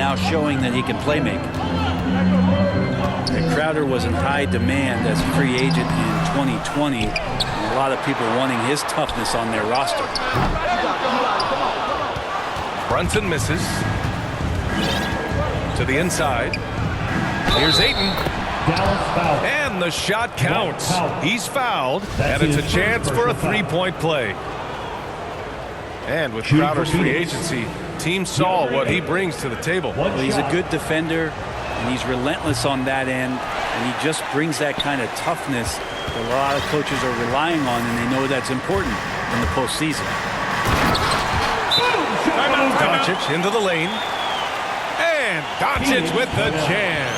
now showing that he can play make. And Crowder was in high demand as a free agent in 2020. And a lot of people wanting his toughness on their roster. Brunson misses. To the inside. Here's Ayton. And the shot counts. He's fouled, and it's a chance for a three-point play. And with Crowder's free agency, teams saw what he brings to the table. Well, he's a good defender, and he's relentless on that end, and he just brings that kind of toughness that a lot of coaches are relying on, and they know that's important in the postseason. Doncic into the lane. And Doncic with the jam.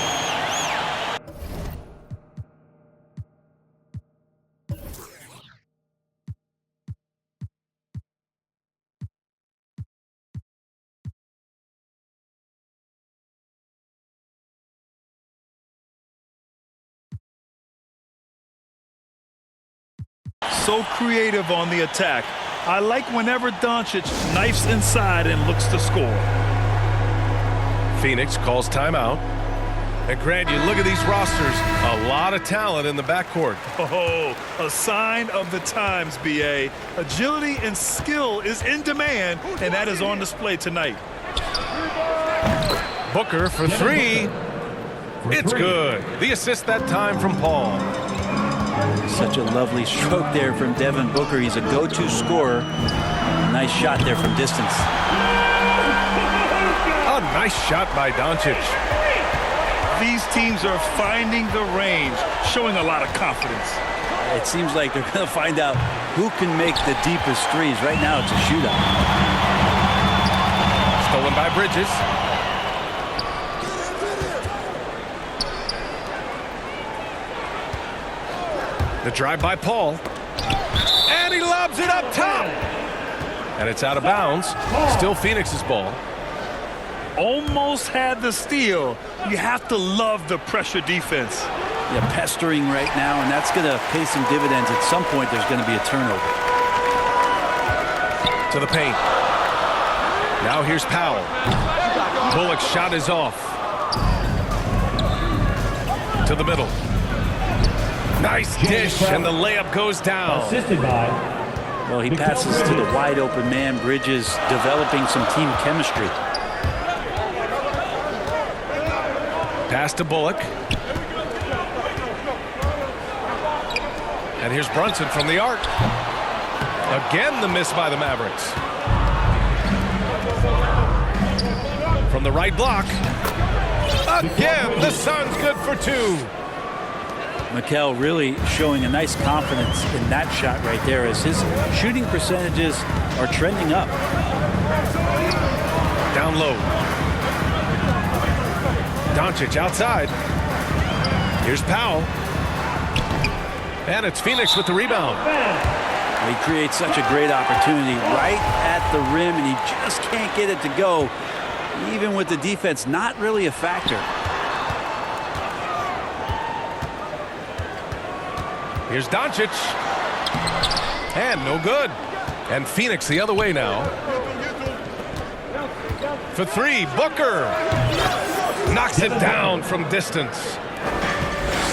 So creative on the attack. I like whenever Doncic knifes inside and looks to score. Phoenix calls timeout. And Grant, you look at these rosters, a lot of talent in the backcourt. Oh, a sign of the times, B.A. Agility and skill is in demand, and that is on display tonight. Booker for three. It's good. The assist that time from Paul. Such a lovely stroke there from Devin Booker. He's a go-to scorer. Nice shot there from distance. A nice shot by Doncic. These teams are finding the range, showing a lot of confidence. It seems like they're going to find out who can make the deepest threes. Right now, it's a shootout. Stolen by Bridges. The drive by Paul. And he lobs it up top. And it's out of bounds. Still Phoenix's ball. Almost had the steal. You have to love the pressure defense. Yeah, pestering right now, and that's going to pay some dividends. At some point, there's going to be a turnover. To the paint. Now here's Powell. Bullock's shot is off. To the middle. Nice dish, and the layup goes down. Assisted by. Well, he passes to the wide open man. Bridges developing some team chemistry. Pass to Bullock. And here's Brunson from the arc. Again, the miss by the Mavericks. From the right block. Again, the Suns good for two. Mikal really showing a nice confidence in that shot right there as his shooting percentages are trending up. Down low. Doncic outside. Here's Powell. And it's Phoenix with the rebound. He creates such a great opportunity right at the rim, and he just can't get it to go. Even with the defense not really a factor. Here's Doncic. And no good. And Phoenix the other way now. For three, Booker. Knocks it down from distance.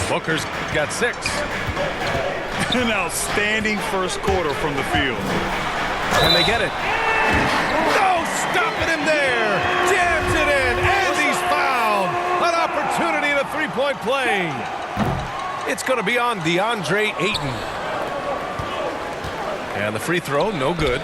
Booker's got 6. An outstanding first quarter from the field. And they get it. No, stopping him there. Jams it in. And he's fouled. An opportunity in a three-point play. It's going to be on DeAndre Ayton. And the free throw, no good.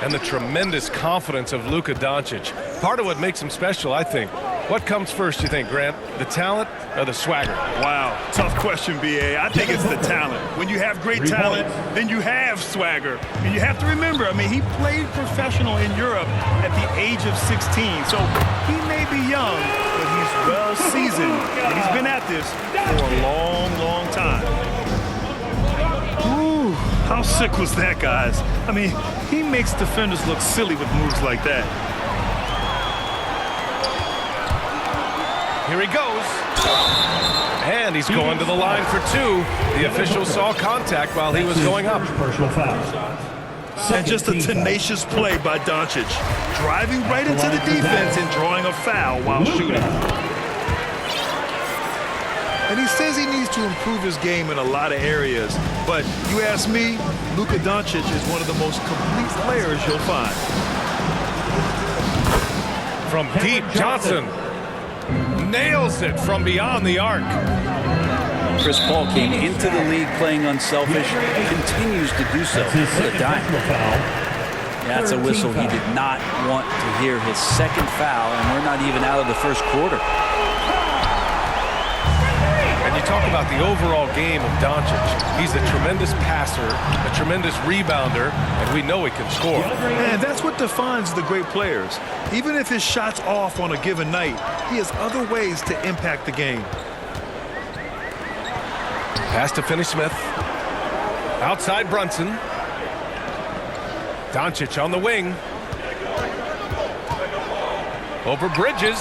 And the tremendous confidence of Luka Doncic. Part of what makes him special, I think. What comes first, you think, Grant? The talent or the swagger? Wow, tough question, B.A. I think it's the talent. When you have great talent, then you have swagger. And you have to remember, I mean, he played professional in Europe at the age of 16. So he may be young, but he's well seasoned. And he's been at this for a long, long time. Ooh, how sick was that, guys? I mean, he makes defenders look silly with moves like that. Here he goes. And he's going to the line for 2. The official saw contact while he was going up. Personal foul. And just a tenacious play by Doncic. Driving right into the defense and drawing a foul while shooting. And he says he needs to improve his game in a lot of areas. But you ask me, Luka Doncic is one of the most complete players you'll find. From deep, Johnson nails it from beyond the arc. Chris Paul came into the league playing unselfish, continues to do so with a dime. That's a whistle he did not want to hear. His second foul, and we're not even out of the first quarter. And you talk about the overall game of Doncic. He's a tremendous passer, a tremendous rebounder, and we know he can score. And that's what defines the great players. Even if his shot's off on a given night, he has other ways to impact the game. Pass to Finney-Smith. Outside Brunson. Doncic on the wing. Over Bridges.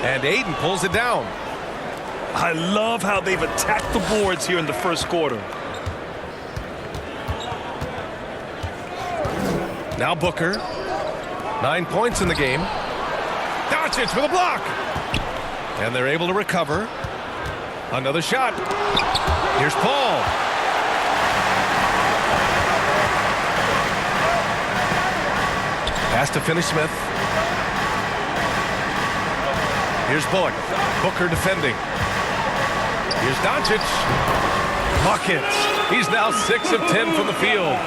And Ayton pulls it down. I love how they've attacked the boards here in the first quarter. Now Booker. 9 points in the game. Doncic with a block. And they're able to recover. Another shot. Here's Paul. Pass to Finney-Smith. Here's Bullock. Booker defending. Here's Doncic. Buckets. He's now 6 of 10 from the field.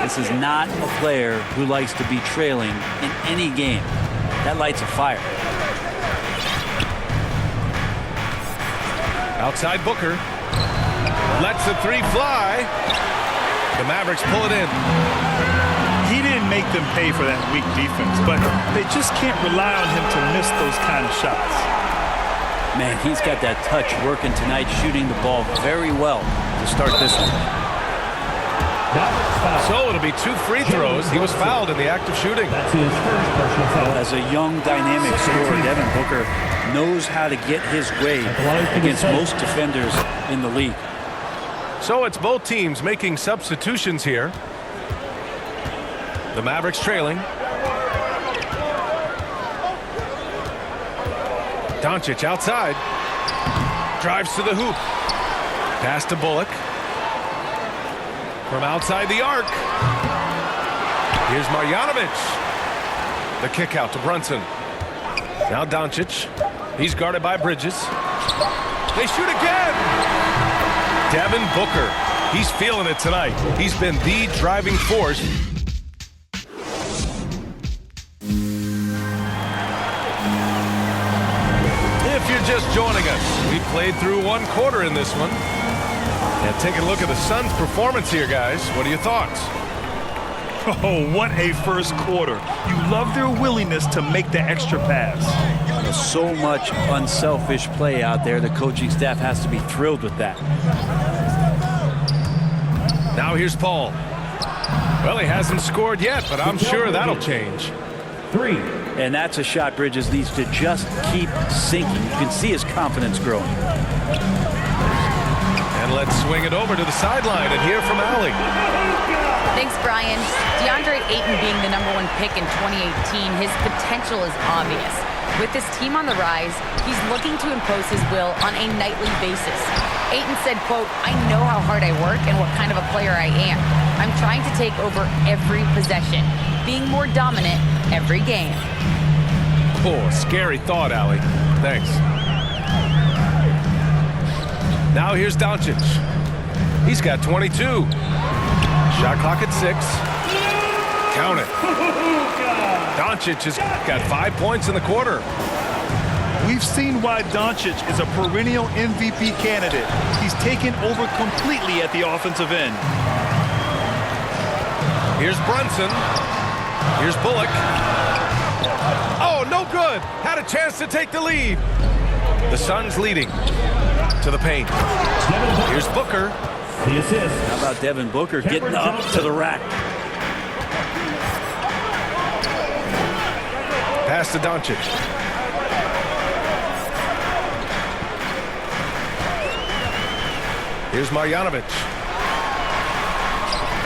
This is not a player who likes to be trailing in any game. That lights a fire. Outside Booker. Lets the three fly. The Mavericks pull it in. He didn't make them pay for that weak defense, but they just can't rely on him to miss those kind of shots. Man, he's got that touch working tonight, shooting the ball very well to start this one. So it'll be 2 free throws. He was fouled in the act of shooting. As a young, dynamic scorer, Devin Booker knows how to get his way against most defenders in the league. So it's both teams making substitutions here. The Mavericks trailing. Doncic outside. Drives to the hoop. Pass to Bullock. From outside the arc. Here's Marjanovic. The kick out to Brunson. Now Doncic. He's guarded by Bridges. They shoot again. Devin Booker. He's feeling it tonight. He's been the driving force. If you're just joining us, we played through 1 quarter in this one. And taking a look at the Suns' performance here, guys. What are your thoughts? Oh, what a first quarter. You love their willingness to make the extra pass. There's so much unselfish play out there. The coaching staff has to be thrilled with that. Now here's Paul. Well, he hasn't scored yet, but I'm sure that'll change. 3. And that's a shot Bridges needs to just keep sinking. You can see his confidence growing. And let's swing it over to the sideline and hear from Allie. Thanks, Brian. DeAndre Ayton being the #1 pick in 2018, his potential is obvious. With his team on the rise, he's looking to impose his will on a nightly basis. Ayton said, quote, "I know how hard I work and what kind of a player I am. I'm trying to take over every possession, being more dominant every game." Oh, scary thought, Allie. Thanks. Now here's Doncic. He's got 22. Shot clock at 6. Count it. Doncic has got 5 points in the quarter. We've seen why Doncic is a perennial MVP candidate. He's taken over completely at the offensive end. Here's Brunson. Here's Bullock. Oh, no good. Had a chance to take the lead. The Suns leading to the paint. Here's Booker. The assist. How about Devin Booker getting up to the rack? Pass to Doncic. Here's Marjanovic.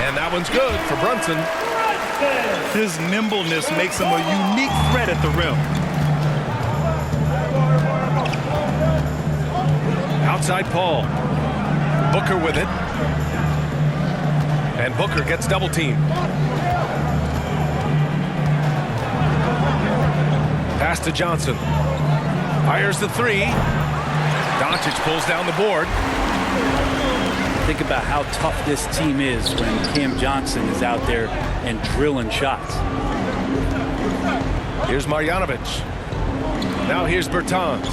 And that one's good for Brunson. His nimbleness makes him a unique threat at the rim. Outside Paul. Booker with it. And Booker gets double teamed. Pass to Johnson. Fires the three. Doncic pulls down the board. Think about how tough this team is when Cam Johnson is out there and drilling shots. Here's Marjanovic. Now here's Bertans.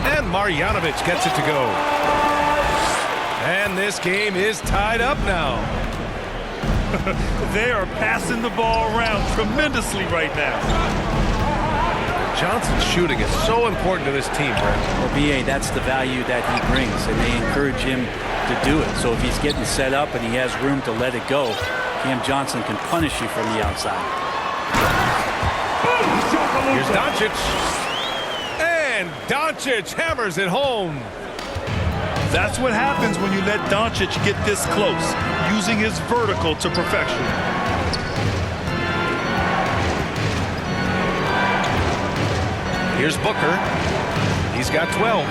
And Marjanovic gets it to go. And this game is tied up now. They are passing the ball around tremendously right now. Johnson's shooting is so important to this team, Brent. Well, BA, that's the value that he brings, and they encourage him to do it. So if he's getting set up and he has room to let it go, Cam Johnson can punish you from the outside. Here's Doncic. And Doncic hammers it home. That's what happens when you let Doncic get this close, using his vertical to perfection. Here's Booker. He's got 12.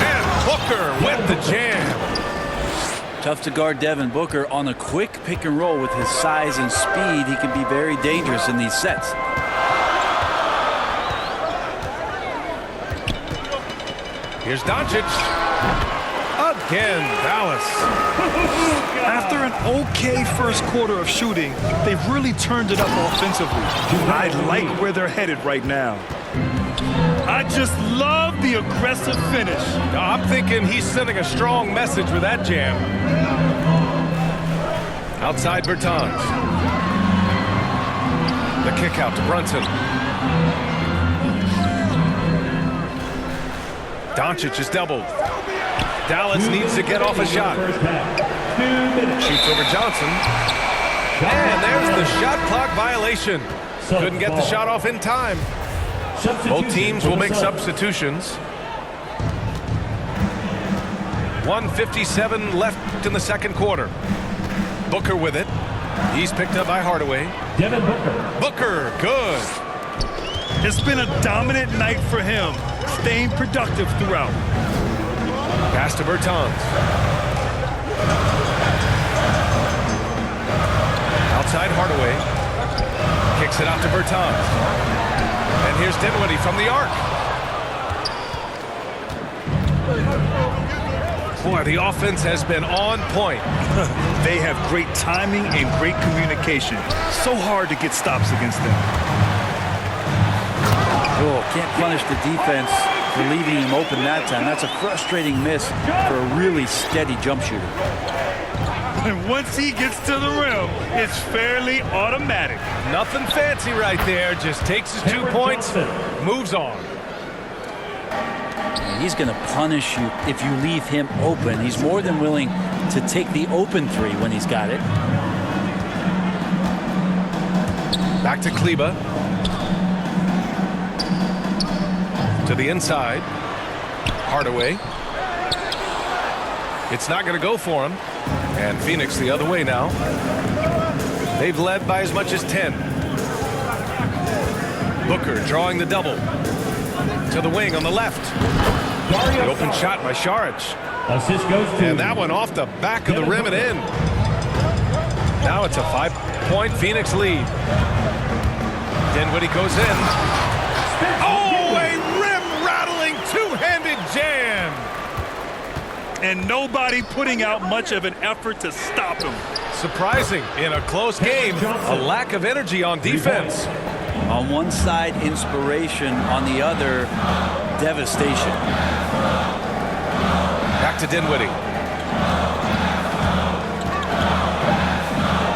And Booker with the jam. Tough to guard Devin Booker on a quick pick and roll with his size and speed. He can be very dangerous in these sets. Here's Doncic. Again, Dallas. After an okay first quarter of shooting, they've really turned it up offensively. I like where they're headed right now. I just love the aggressive finish. I'm thinking he's sending a strong message with that jam. Outside Bertans. The kick out to Brunson. Doncic is doubled. Dallas needs to get off a shot. Shoots over Johnson. And there's the shot clock violation. Couldn't get the shot off in time. Both teams will make substitutions. 1:57 left in the second quarter. Booker with it. He's picked up by Hardaway. Devin Booker. Booker, good. It's been a dominant night for him, staying productive throughout. Pass to Bertans. Outside Hardaway. Kicks it out to Bertans. And here's Dinwiddie from the arc. Boy, the offense has been on point. They have great timing and great communication. So hard to get stops against them. Oh, can't punish the defense for leaving him open that time. That's a frustrating miss for a really steady jump shooter. And once he gets to the rim, it's fairly automatic. Nothing fancy right there. Just takes his 2 points, moves on. And he's going to punish you if you leave him open. He's more than willing to take the open three when he's got it. Back to Kleber. To the inside. Hardaway. It's not going to go for him. And Phoenix the other way now. They've led by as much as 10. Booker drawing the double. To the wing on the left. The open shot by Saric. Assist goes to. And that one off the back of the rim and in. Now it's a 5-point Phoenix lead. Dinwiddie goes in. Oh, a rim-rattling two-handed jam. And nobody putting out much of an effort to stop him. Surprising in a close game. A lack of energy on defense. On one side, inspiration. On the other, devastation. Back to Dinwiddie.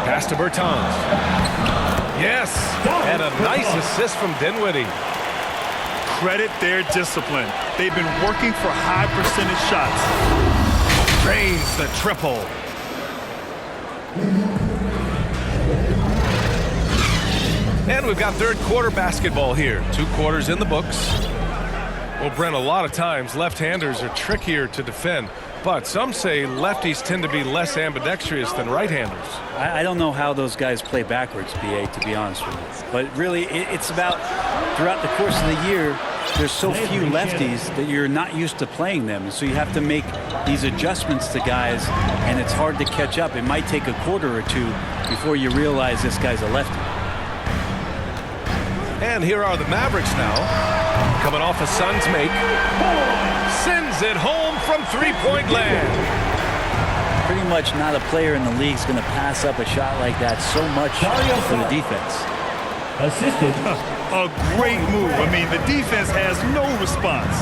Pass to Bertans. Yes, and a nice assist from Dinwiddie. Credit their discipline. They've been working for high percentage shots. Drains the triple. And we've got third quarter basketball here. 2 quarters in the books. Well, Brent, a lot of times left-handers are trickier to defend, but some say lefties tend to be less ambidextrous than right-handers. I don't know how those guys play backwards, BA, to be honest with you. But really, it's about throughout the course of the year, there's so few lefties that you're not used to playing them. And so you have to make these adjustments to guys, and it's hard to catch up. It might take a quarter or two before you realize this guy's a lefty. And here are the Mavericks now, coming off a Suns make. Sends it home from three-point land. Pretty much not a player in the league is going to pass up a shot like that so much for the defense. Assisted. A great move. I mean, the defense has no response.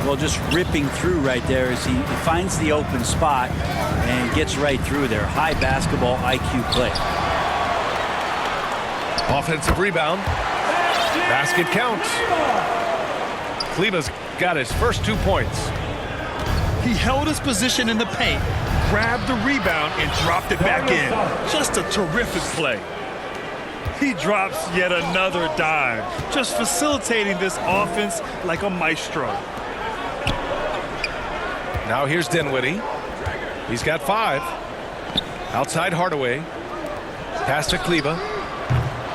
Well, just ripping through right there as he finds the open spot and gets right through there. High basketball IQ play. Offensive rebound. Basket counts. Kleba's got his first 2 points. He held his position in the paint, grabbed the rebound, and dropped it back in. Just a terrific play. He drops yet another dime, just facilitating this offense like a maestro. Now here's Dinwiddie. He's got 5. Outside Hardaway. Pass to Kleba.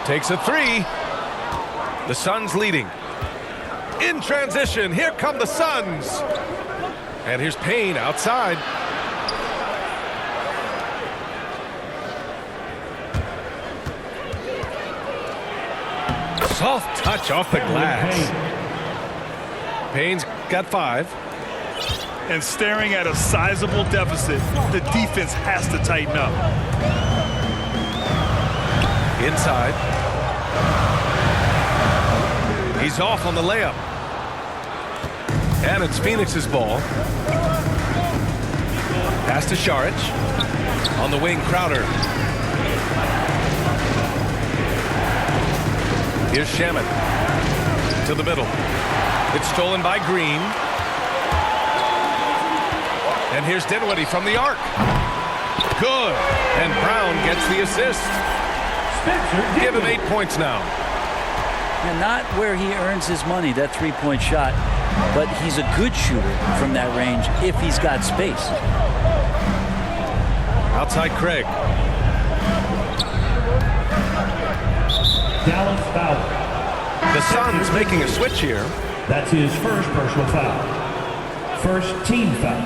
Takes a 3. The Suns leading. In transition, here come the Suns. And here's Payne outside. Soft touch off the glass. Payne's got 5. And staring at a sizable deficit, the defense has to tighten up. Inside. He's off on the layup. And it's Phoenix's ball. Pass to Šarić. On the wing, Crowder. Here's Shamet. To the middle. It's stolen by Green. And here's Dinwiddie from the arc. Good. And Brown gets the assist. Give him 8 points now. And not where he earns his money, that three-point shot, but he's a good shooter from that range if he's got space. Outside Craig. Dallas foul. The Suns making a switch here. That's his first personal foul. First team foul.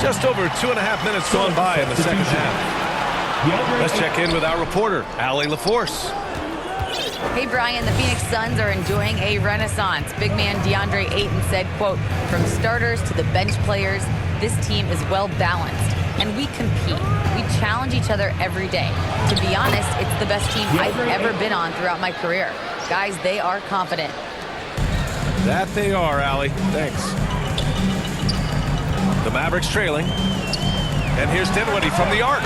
Just over 2.5 minutes gone by in the second half. Let's check in with our reporter, Allie LaForce. Hey, Brian, the Phoenix Suns are enjoying a renaissance. Big man DeAndre Ayton said, quote, "From starters to the bench players, this team is well balanced, and we compete. We challenge each other every day. To be honest, it's the best team I've ever been on throughout my career. Guys, they are confident." That they are, Allie. Thanks. The Mavericks trailing. And here's Dinwiddie from the arc.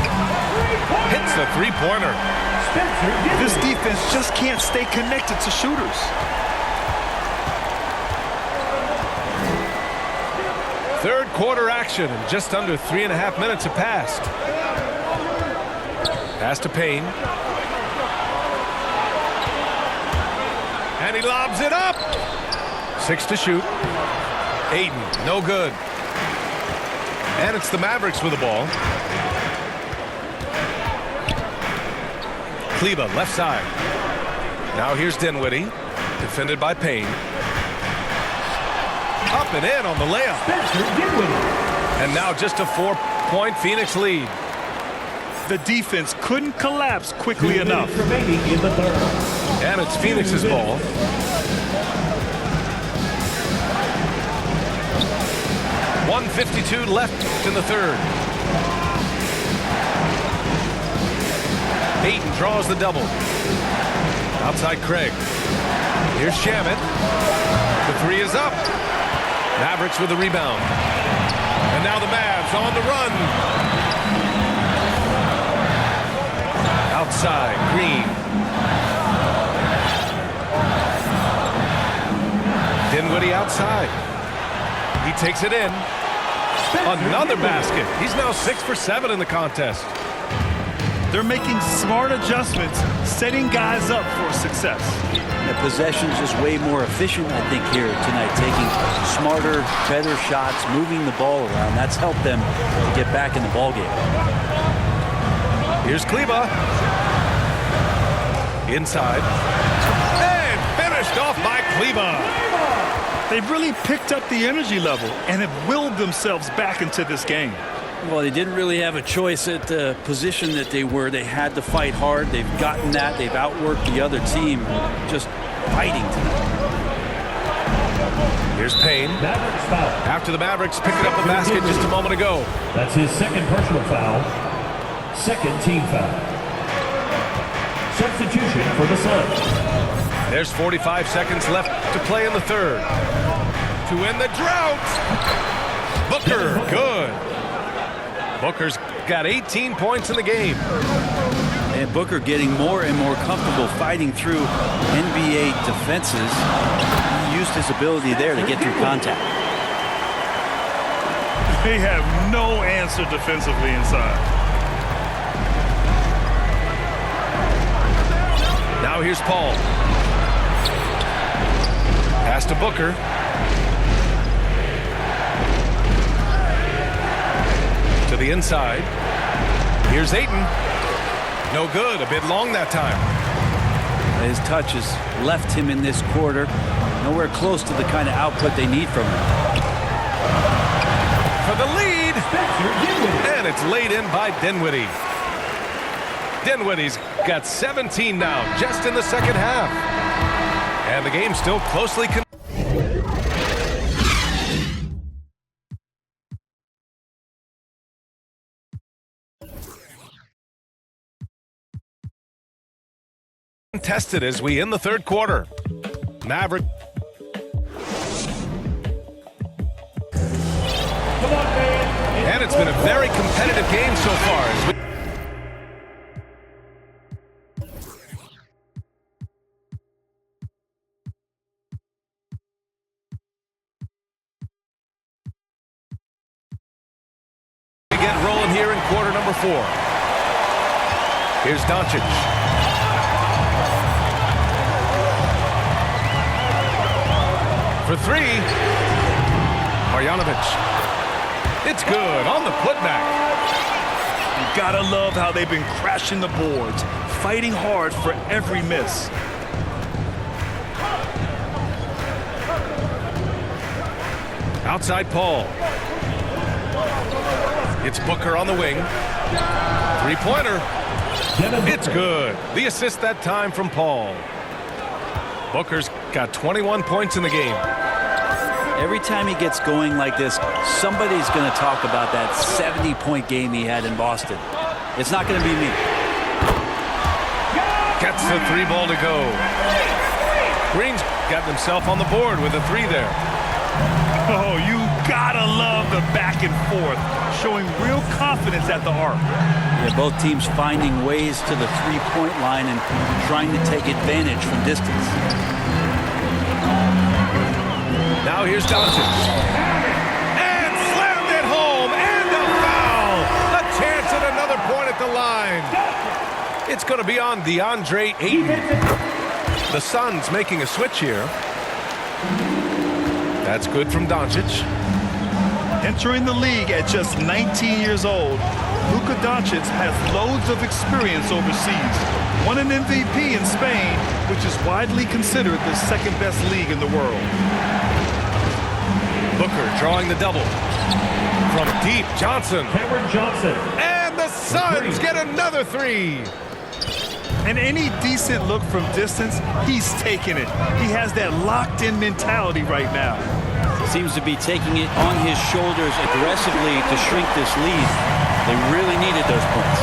Hits the three-pointer. This defense just can't stay connected to shooters. Third quarter action, and just under 3.5 minutes have passed. Pass to Payne. And he lobs it up. 6 to shoot. Ayton, no good. And it's the Mavericks with the ball. Kleba, left side. Now here's Dinwiddie, defended by Payne. Up and in on the layup. And now just a 4-point Phoenix lead. The defense couldn't collapse quickly enough. Remaining in the third. And it's Phoenix's ball. .152 left in the third. Ayton draws the double. Outside Craig. Here's Shamet. The 3 is up. Mavericks with the rebound. And now the Mavs on the run. Outside, Green. Dinwiddie outside. He takes it in. Another basket. He's now 6 for 7 in the contest. They're making smart adjustments, setting guys up for success. The possession's just way more efficient, I think, here tonight, taking smarter, better shots, moving the ball around. That's helped them to get back in the ballgame. Here's Kleba. Inside. And finished off by Kleba. They've really picked up the energy level and have willed themselves back into this game. Well, they didn't really have a choice at the position that they were. They had to fight hard. They've gotten that. They've outworked the other team, just fighting tonight. Here's Payne. Mavericks foul. After the Mavericks picking up the basket just a moment ago. That's his second personal foul. Second team foul. Substitution for the Suns. There's 45 seconds left to play in the third. To end the drought. Booker, good. Booker's got 18 points in the game. And Booker getting more and more comfortable fighting through NBA defenses. He used his ability there to get through contact. They have no answer defensively inside. Now here's Paul. Pass to Booker. To the inside. Here's Ayton. No good. A bit long that time. His touch has left him in this quarter. Nowhere close to the kind of output they need from him. For the lead. And it's laid in by Dinwiddie. Dinwiddie's got 17 now, just in the second half. And the game's still closely contested as we end the third quarter. Maverick. And it's been a very competitive game so far. As we get rolling here in quarter number 4. Here's Doncic. For 3, Marjanovic. It's good on the putback. You gotta love how they've been crashing the boards, fighting hard for every miss. Outside Paul. It's Booker on the wing. 3-pointer. It's good. The assist that time from Paul. Booker's got 21 points in the game. Every time he gets going like this, somebody's going to talk about that 70-point game he had in Boston. It's not going to be me. Gets the 3 ball to go. Green's got himself on the board with a 3 there. Oh, you gotta love the back and forth, showing real confidence at the arc. Yeah, both teams finding ways to the three-point line and trying to take advantage from distance. Now here's Doncic. And slammed it home, and a foul. A chance at another point at the line. It's going to be on DeAndre Ayton. The Suns making a switch here. That's good from Doncic. Entering the league at just 19 years old, Luka Doncic has loads of experience overseas. Won an MVP in Spain, which is widely considered the second-best league in the world. Booker drawing the double. From deep, Johnson. Cameron Johnson. And the Suns get another 3. And any decent look from distance, he's taking it. He has that locked-in mentality right now. Seems to be taking it on his shoulders aggressively to shrink this lead. They really needed those points.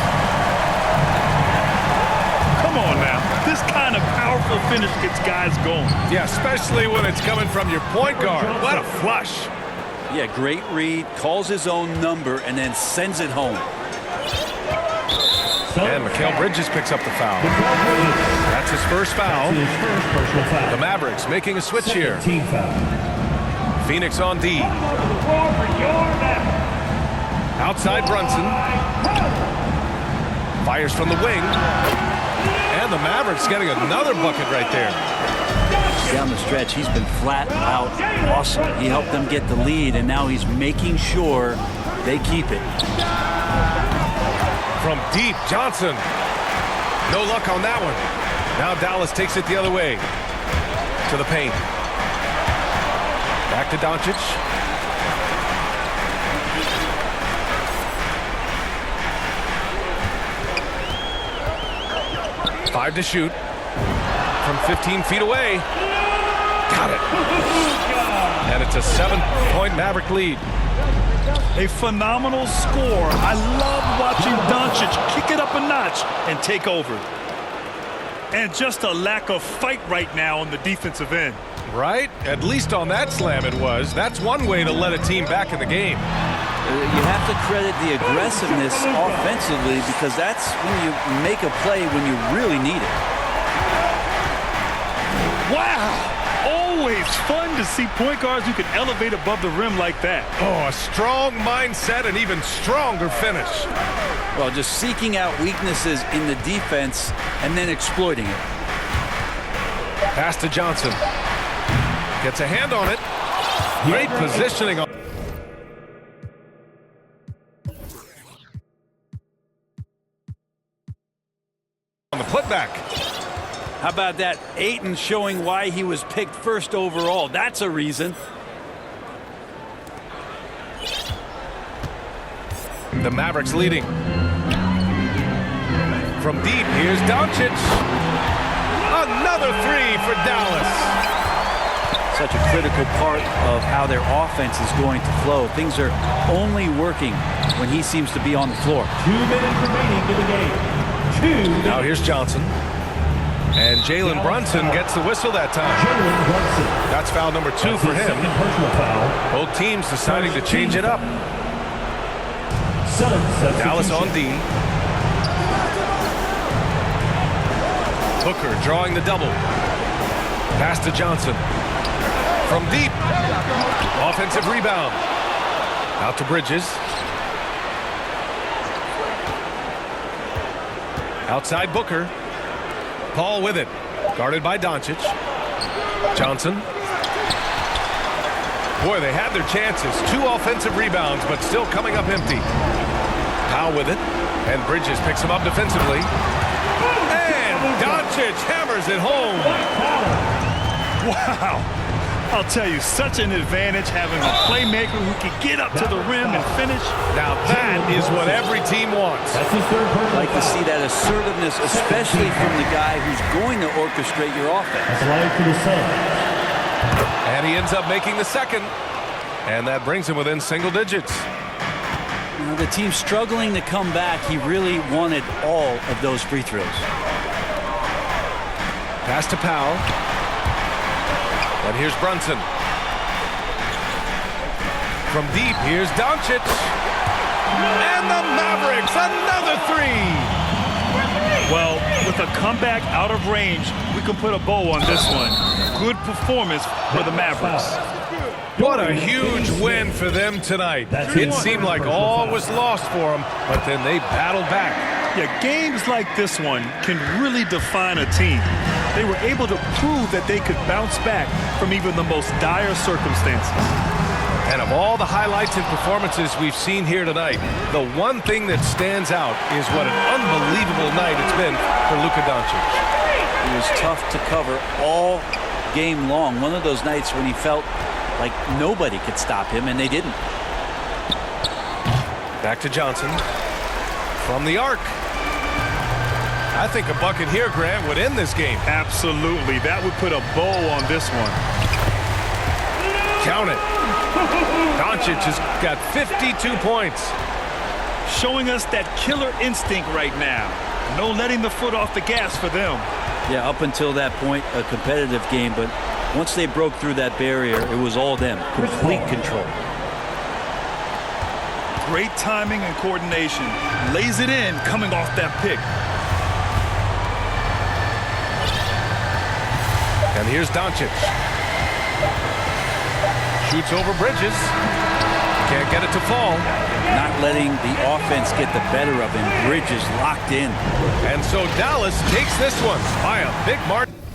Come on now. This kind of powerful finish gets guys going. Yeah, especially when it's coming from your point guard. What a flush. Yeah, great read, calls his own number, and then sends it home. And Mikal Bridges picks up the foul. That's his first foul. His first personal foul. The Mavericks making a switch here. Team foul. Phoenix on D. Outside Brunson. Fires from the wing. And the Mavericks getting another bucket right there. Down the stretch, he's been flat out awesome. He helped them get the lead, and now he's making sure they keep it. From deep, Johnson. No luck on that one. Now Dallas takes it the other way. To the paint. Back to Doncic. Five to shoot. From 15 feet away. Got it. And it's a 7-point Maverick lead. A phenomenal score. I love watching Doncic kick it up a notch and take over. And just a lack of fight right now on the defensive end. Right? At least on that slam it was. That's one way to let a team back in the game. You have to credit the aggressiveness offensively, because that's when you make a play when you really need it. Wow! Always fun to see point guards who can elevate above the rim like that. Oh, a strong mindset and even stronger finish. Well, just seeking out weaknesses in the defense and then exploiting it. Pass to Johnson. Gets a hand on it. Great positioning on the putback. How about that? Ayton showing why he was picked first overall. That's a reason. The Mavericks leading. From deep, here's Doncic. Another three for Dallas. Such a critical part of how their offense is going to flow. Things are only working when he seems to be on the floor. 2 minutes remaining in the game. Now here's Johnson. And Jalen Brunson gets the whistle that time. Jalen Brunson. That's foul number 2 for him. Second personal foul. Both teams deciding to change it up. Dallas on D. Booker drawing the double. Pass to Johnson. From deep. Offensive rebound. Out to Bridges. Outside Booker. Paul with it. Guarded by Doncic. Johnson. Boy, they had their chances. 2 offensive rebounds, but still coming up empty. Powell with it. And Bridges picks him up defensively. And Doncic hammers it home. Wow. I'll tell you, such an advantage having a playmaker who can get up to the rim and finish. Now that is what every team wants. That's his third personal Like to see that assertiveness, especially from the guy who's going to orchestrate your offense. That's live for the Suns. And he ends up making the second. And that brings him within single digits. You know, the team struggling to come back. He really wanted all of those free throws. Pass to Powell. And here's Brunson. From deep, here's Doncic. And the Mavericks, another three. Well, with a comeback out of range, we can put a bow on this one. Good performance for the Mavericks. What a huge win for them tonight. It seemed like all was lost for them, but then they battled back. Yeah, games like this one can really define a team. They were able to prove that they could bounce back from even the most dire circumstances. And of all the highlights and performances we've seen here tonight, the one thing that stands out is what an unbelievable night it's been for Luka Doncic. It was tough to cover all game long. One of those nights when he felt like nobody could stop him, and they didn't. Back to Johnson. From the arc. I think a bucket here, Grant, would end this game. Absolutely. That would put a bow on this one. Count it. Doncic has got 52 points. Showing us that killer instinct right now. No letting the foot off the gas for them. Yeah, up until that point, a competitive game, but once they broke through that barrier, it was all them. Complete control. Great timing and coordination. Lays it in coming off that pick. And here's Doncic. Shoots over Bridges. Can't get it to fall. Not letting the offense get the better of him. Bridges locked in. And so Dallas takes this one by a big margin.